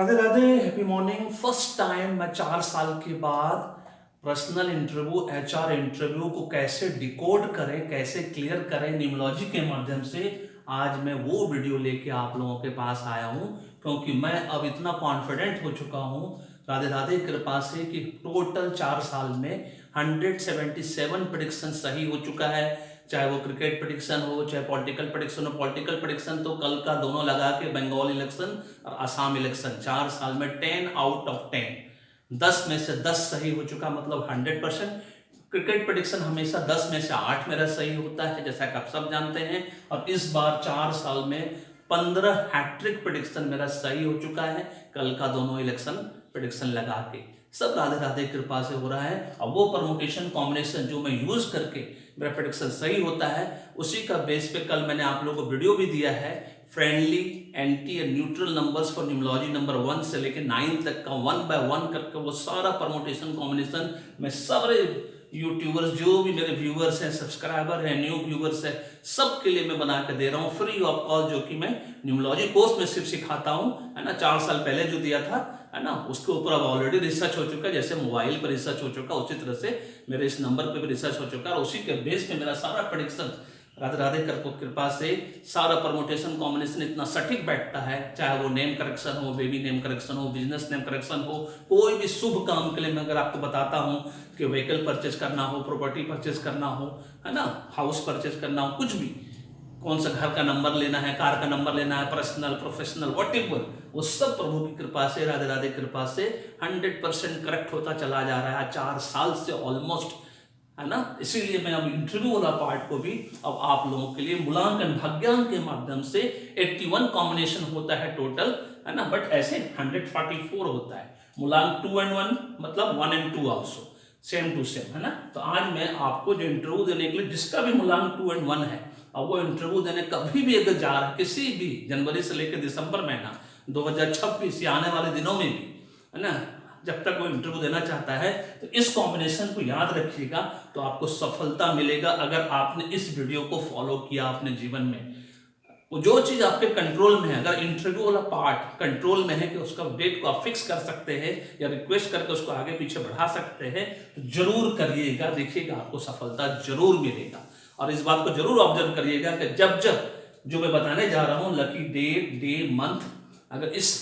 Radhe Radhe, happy morning. First time मैं 4 साल के बाद पर्सनल इंटरव्यू, एचआर इंटरव्यू को कैसे डिकोड करें, कैसे क्लियर करें न्यूमरोलॉजी के माध्यम से, आज मैं वो वीडियो लेके आप लोगों के पास आया हूँ। क्योंकि मैं अब इतना कॉन्फिडेंट हो चुका हूँ राधे राधे कृपा से कि टोटल 4 साल में 177 प्रेडिक्शन सही हो चुका है। चाहे वो क्रिकेट प्रेडिक्शन हो, चाहे पॉलिटिकल प्रेडिक्शन हो। पॉलिटिकल प्रेडिक्शन तो कल का दोनों लगा के बंगाल इलेक्शन और असम इलेक्शन 4 साल में 10 आउट ऑफ 10, 10 में से 10 सही हो चुका, मतलब 100%। क्रिकेट प्रेडिक्शन हमेशा 10 में से 8 मेरा सही होता है, जैसा कि आप सब जानते हैं। और इस बार 4 साल में 15 हैट्रिक प्रेडिक्शन मेरा सही हो चुका है, कल का दोनों इलेक्शन प्रेडिक्शन लगा के। सब राधे राधे कृपा से हो रहा है। अब वो परमुटेशन कॉम्बिनेशन जो मैं यूज करके मेरा प्रेडिक्शन सही होता है, उसी का बेस पे कल मैंने आप लोगों को वीडियो भी दिया है। Friendly, anti and neutral numbers for numerology number 1 से लेकर 9 तक का 1 बाय 1 करके वो सारा परमुटेशन कॉम्बिनेशन मैं सारे यूट्यूबर्स, जो भी मेरे व्यूअर्स हैं, सब्सक्राइबर हैं, न्यू व्यूअर्स हैं, सबके लिए मैं बना के दे रहा हूँ फ्री ऑफ कॉस्ट, जो कि मैं न्यूमरोलॉजी कोर्स में सिर्फ सिखाता हूँ, है ना। 4 साल पहले जो दिया था, है ना, उसके ऊपर अब ऑलरेडी रिसर्च हो चुका है। जैसे मोबाइल पर रिसर्च हो चुका, उसी तरह से मेरे इस नंबर पे भी रिसर्च हो चुका है, और उसी के बेस पे मेरा सारा प्रेडिक्शन राधे राधे कृपा से सारा परमुटेशन कॉम्बिनेशन इतना सटीक बैठता है। चाहे वो नेम करेक्शन हो, बेबी नेम करेक्शन हो, बिजनेस नेम करेक्शन हो, कोई भी शुभ काम के लिए मैं अगर आपको बताता हूँ कि व्हीकल परचेज करना हो, प्रॉपर्टी परचेज करना हो, है ना, हाउस परचेज करना हो, कुछ भी, कौन सा घर का नंबर लेना है, कार का नंबर लेना है, पर्सनल प्रोफेशनल व्हाटएवर, वो सब प्रभु की कृपा से, राधे राधे कृपा से 100% करेक्ट होता चला जा रहा है 4 साल से ऑलमोस्ट, है ना। इसीलिए मैं अब इंटरव्यू वाला पार्ट को भी अब आप लोगों के लिए मूलांकन भाग्यांक के माध्यम से 81 कॉम्बिनेशन होता है टोटल, है ना, बट ऐसे 144 होता है। मूलांक 2 and 1 मतलब 1 and 2 also same to same, है ना। तो आज मैं आपको जो इंटरव्यू देने के लिए जिसका भी मूलांक 2 and 1 है, अब वो इंटरव्यू देने कभी भी अगर जा रहा है, किसी भी जनवरी से लेकर दिसंबर महीना 2026 या आने वाले दिनों में भी, है ना, जब तक वो इंटरव्यू देना चाहता है, तो इस कॉम्बिनेशन को याद रखिएगा, तो आपको सफलता मिलेगा अगर आपने इस वीडियो को फॉलो किया अपने जीवन में। वो जो चीज आपके कंट्रोल में है, अगर इंटरव्यू वाला पार्ट कंट्रोल में है कि उसका डेट को आप फिक्स कर सकते हैं या रिक्वेस्ट करके उसको आगे पीछे बढ़ा सकते हैं, तो जरूर करिएगा, देखिएगा आपको सफलता जरूर मिलेगा। और इस बात को जरूर ऑब्जर्व करिएगा कि जब जब जो मैं बताने जा रहा हूं, लकी डेट, डे, मंथ, अगर इस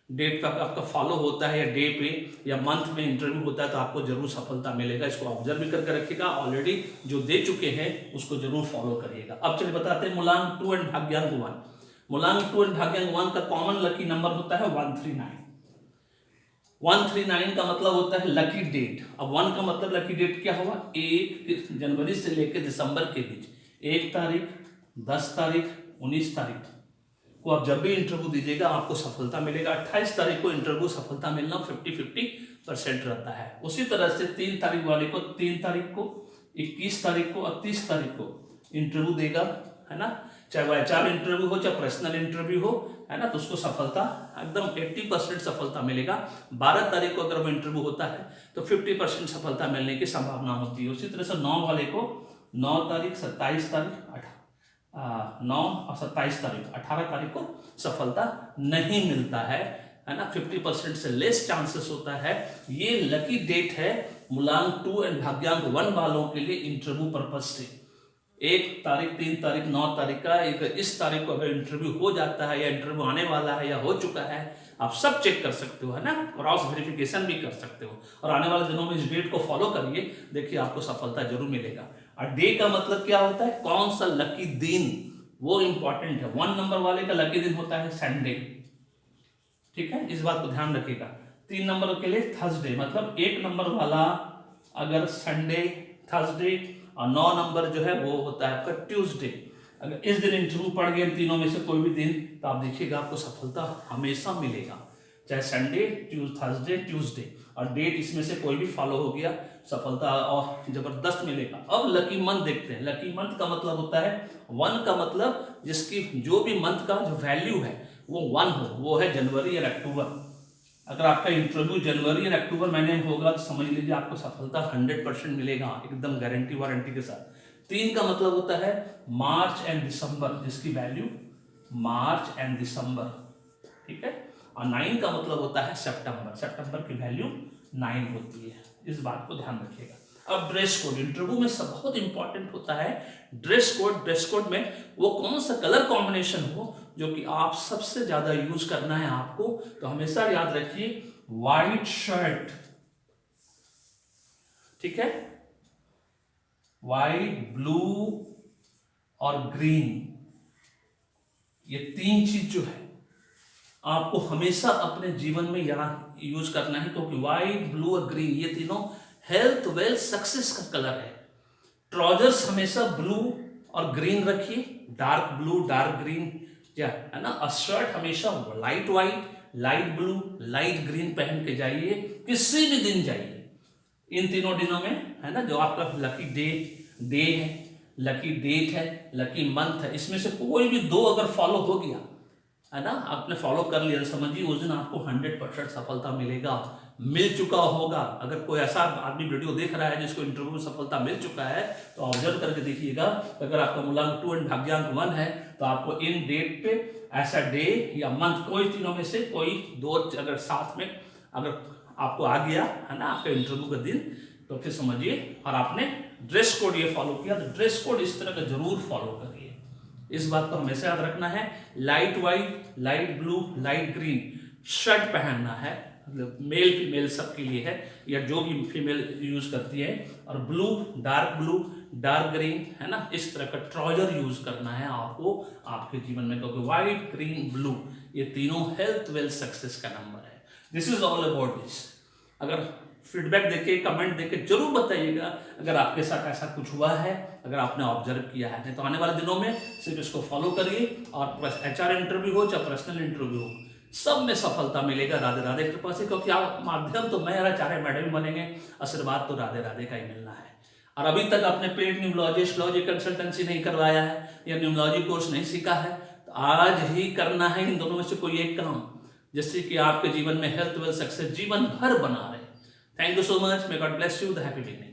डेट का आपका फॉलो होता है या डे पे या मंथ में इंटरव्यू होता है, तो आपको जरूर सफलता मिलेगा। इसको ऑब्जर्व भी करके रखिएगा। ऑलरेडी जो दे चुके हैं उसको जरूर फॉलो करिएगा। अब चलिए बताते हैं मूलांक 2 एंड भाग्यांक 1। मूलांक 2 एंड भाग्यांक 1 का कॉमन लकी नंबर होता है 139। 139 का मतलब होता है लकी डेट। अब 1 का मतलब लकी डेट क्या हुआ, 1 जनवरी से लेकर दिसंबर के बीच, 1 तारीख, 10 तारीख, 19 तारीख को आप जब भी इंटरव्यू दीजिएगा आपको सफलता मिलेगा। 28 तारीख को इंटरव्यू सफलता मिलना 50-50% रहता है। उसी तरह से 3 तारीख वाले को, 3 तारीख को, 21 तारीख को और 30 तारीख को इंटरव्यू देगा, है ना। चाहे वो एचआर इंटरव्यू हो, चाहे पर्सनल इंटरव्यू हो, है ना, तो उसको सफलता एकदम 80% सफलता मिलेगा। 12 तारीख को अगर वो इंटरव्यू होता है तो 50% सफलता मिलने की संभावना होती है। उसी तरह से 9 वाले को 9 तारीख, 27 तारीख, 9 और 27 तारीख, 18 तारीख को सफलता नहीं मिलता है ना। 50% से लेस चांसेस होता है। ये लकी डेट है मूलांक 2 एंड भाग्यांक 1 वालों के लिए इंटरव्यू पर्पज से। 1 तारीख, 3 तारीख, 9 तारीख का, इस तारीख को अगर इंटरव्यू हो जाता है या इंटरव्यू आने वाला है या हो चुका है, आप सब चेक कर सकते हो, है ना, क्रॉस वेरिफिकेशन भी कर सकते हो। और आने वाले दिनों में इस डेट को फॉलो करिए, देखिए आपको सफलता जरूर मिलेगा। और डे का मतलब क्या होता है, कौन सा लकी दिन, वो इंपॉर्टेंट है। 1 नंबर वाले का लकी दिन होता है संडे, ठीक है, इस बात को ध्यान रखिएगा। 3 नंबर के लिए थर्सडे, मतलब 1 नंबर वाला अगर संडे, थर्सडे, और 9 नंबर जो है वो होता है आपका ट्यूसडे। अगर इस दिन इंटरव्यू पड़ गया तीनों में से कोई भी दिन, तो आप देखिएगा आपको सफलता हमेशा मिलेगा, चाहे संडे, थर्सडे, ट्यूसडे, और डेट इसमें से कोई भी फॉलो हो गया, सफलता और जबरदस्त मिलेगा। अब लकी मंथ देखते हैं। लकी मंथ का मतलब होता है 1 का मतलब जिसकी जो भी मंथ का जो वैल्यू है वो 1 हो, वो है जनवरी या अक्टूबर। अगर आपका इंटरव्यू जनवरी या अक्टूबर महीने में होगा तो समझ लीजिए आपको सफलता 100% मिलेगा, एकदम गारंटी वारंटी के साथ। 3 का मतलब होता है मार्च एंड दिसंबर, जिसकी वैल्यू मार्च एंड दिसंबर, ठीक है। और 9 का मतलब होता है सितंबर, सितंबर की वैल्यू 9 होती है, इस बात को ध्यान रखिएगा। अब ड्रेस कोड इंटरव्यू में सब बहुत इंपॉर्टेंट होता है ड्रेस कोड। ड्रेस कोड में वो कौन सा कलर कॉम्बिनेशन हो जो कि आप सबसे ज्यादा यूज करना है आपको, तो हमेशा याद रखिए व्हाइट शर्ट, ठीक है, व्हाइट, ब्लू और ग्रीन, ये 3 चीज जो है आपको हमेशा अपने जीवन में यहाँ यूज करना है, क्योंकि व्हाइट, ब्लू और ग्रीन ये तीनों हेल्थ, वेल्थ, सक्सेस का कलर है। ट्राउजर्स हमेशा ब्लू और ग्रीन रखिए, डार्क ब्लू, डार्क ग्रीन, क्या है ना। और शर्ट हमेशा light white, light blue, light green पहन के जाइए, किसी भी दिन जाइए इन तीनों दिनों में, है ना। जो आपका लकी डे है, लकी डेट है, लकी मंथ है, इसमें से कोई भी 2 अगर फॉलो हो गया, है ना, आपने फॉलो कर लिया, समझिए उस दिन आपको 100% सफलता मिलेगा, मिल चुका होगा। अगर कोई ऐसा आदमी वीडियो देख रहा है जिसको इंटरव्यू में सफलता मिल चुका है, तो ऑब्जर्व करके देखिएगा, अगर आपका मूलांक 2 एंड भाग्यांक 1 है, तो आपको इन डेट पे ऐसा डे या मंथ, कोई तीनों में से कोई 2 अगर साथ में अगर आपको आ गया, है ना, आपका इंटरव्यू का दिन, तो फिर समझिए। और आपने ड्रेस कोड ये फॉलो किया, तो ड्रेस कोड इस तरह का जरूर फॉलो करिए, इस बात को हमेशा याद रखना है। Light white, light blue, light green shirt पहनना है, मतलब मेल फीमेल सबके लिए है, या जो भी फीमेल यूज करती है। और ब्लू, डार्क ग्रीन, है ना, इस तरह का ट्राउजर यूज करना है आपको आपके जीवन में, क्योंकि व्हाइट, ग्रीन, ब्लू ये तीनों हेल्थ, वेल्थ, सक्सेस का नंबर है। This is all about this. अगर फीडबैक देके, कमेंट देके जरूर बताइएगा अगर आपके साथ ऐसा कुछ हुआ है, अगर आपने ऑब्जर्व किया है। नहीं तो आने वाले दिनों में सिर्फ इसको फॉलो करिए, और HR इंटरव्यू हो चाहे पर्सनल इंटरव्यू हो, सब में सफलता मिलेगा राधे राधे कृपा से, क्योंकि आप माध्यम तो मैं और आचार्य मैडम ही बनेंगे, आशीर्वाद तो राधे राधे का ही मिलना है। और अभी तक आपने पेड न्यूमरोलॉजी, एस्ट्रोलॉजी कंसल्टेंसी नहीं करवाया है या न्यूमरोलॉजी कोर्स नहीं सीखा है, तो आज ही करना है इन दोनों में से कोई एक काम, जिससे कि आपके जीवन में हेल्थ, वेल्थ, सक्सेस जीवन भर बना रहे। Thank you so much. May God bless you. The happy beginning.